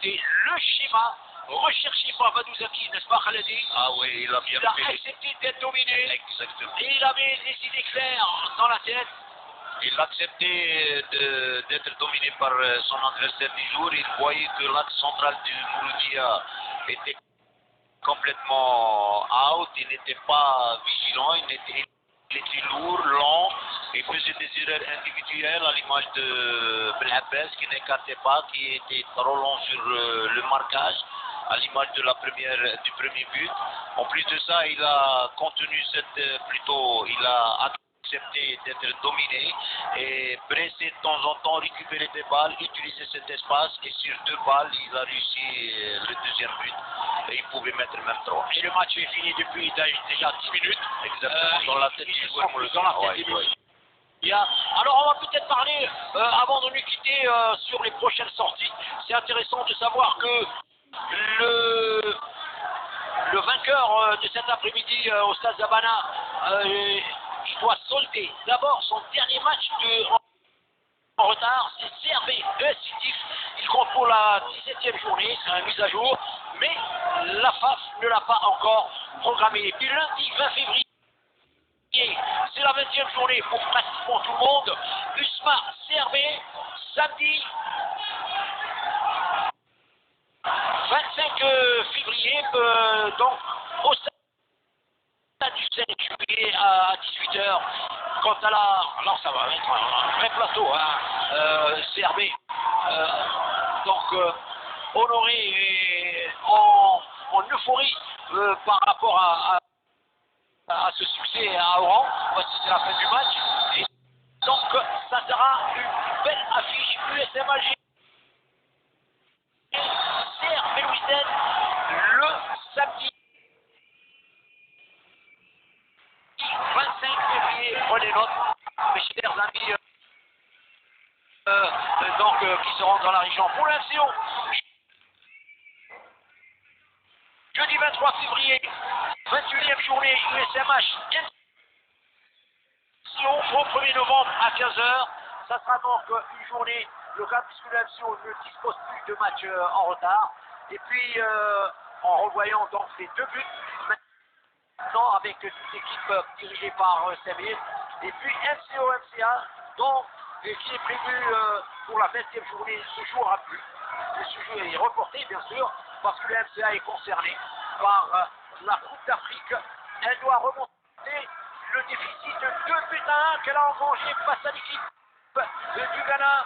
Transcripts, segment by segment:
C'était le schéma recherché par Vadouzaki, n'est-ce pas Khaledi? Ah oui, il a bien Il a fait. accepté d'être dominé. Exactement. Et il avait des idées claires dans la tête. Il acceptait d'être dominé par son adversaire du jour. Il voyait que l'axe central du Mouloudia était complètement out. Il n'était pas vigilant. Il était lourd, lent. Il faisait des erreurs individuelles à l'image de Belhabès qui n'écartait pas, qui était trop long sur le marquage, à l'image de du premier but. En plus de ça, il a contenu il a accepté d'être dominé et pressé de temps en temps, récupérer des balles, utiliser cet espace et sur 2 balles, il a réussi le deuxième but et il pouvait mettre même 3. Et le match est fini depuis déjà 10 minutes. Exactement, dans la tête du joueur. Alors on va peut-être parler, avant de nous quitter, sur les prochaines sorties. C'est intéressant de savoir que le vainqueur de cet après-midi au Stade Zabana, il doit solder d'abord son dernier match en retard, c'est CRB Sitif. Il compte pour la 17e journée, c'est une mise à jour, mais la FAF ne l'a pas encore programmé. Et puis lundi 20 février, c'est la 20e journée pour pratiquement tout le monde. USMA CRB, samedi 25 février, donc au stade du 5 juillet à 18h. Quant à alors ça va être un vrai plateau, hein, CRB. Donc honoré et en euphorie par rapport à ce succès à Oran. Voici c'est la fin du match. Et donc ça sera une belle affiche USM Alger. CRB Louisiane le samedi 25 février. Prenez note, mes chers amis qui seront dans la région. Pour l'instant, jeudi 23 février, 21e journée USMH. Au 1er novembre à 15h. Ça sera donc une journée. Le Campus MCO ne dispose plus de matchs en retard. Et puis, en revoyant donc les 2 buts, maintenant avec toute l'équipe dirigée par Samir. Et puis MCO-MCA, donc, qui est prévu pour la 20e journée, ne jouera plus. Ce jeu est reporté, bien sûr, parce que le MCA est concerné par la Coupe d'Afrique. Elle doit remonter le déficit de 2 buts à 1 qu'elle a engrangé face à l'équipe du Ghana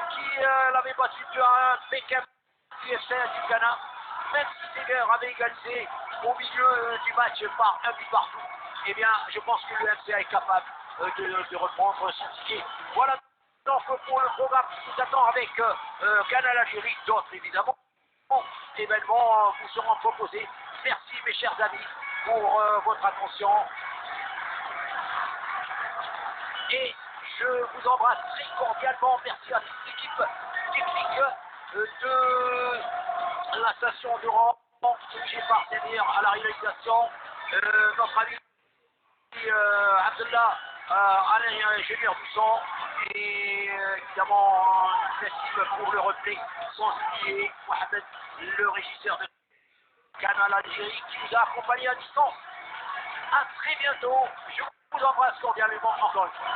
qui l'avait battu 2 à 1, Beckham USA du Ghana. Même si Seger avait égalisé au milieu du match par un but partout, eh bien, je pense que le MCA est capable de reprendre son ticket. Voilà donc pour le programme qui nous attend avec Canal Algérie, d'autres évidemment. Événements vous seront proposés. Merci mes chers amis pour votre attention. Et je vous embrasse très cordialement. Merci à toute l'équipe technique de la station de Rang, dirigée par Samir à la réalisation. Notre ami Abdullah, ingénieur du son. Et évidemment, Nassim pour le replay, sans oublier Mohamed, le régisseur de Canal Algérie, qui nous a accompagnés à distance. À très bientôt. Je vous embrasse cordialement encore une fois.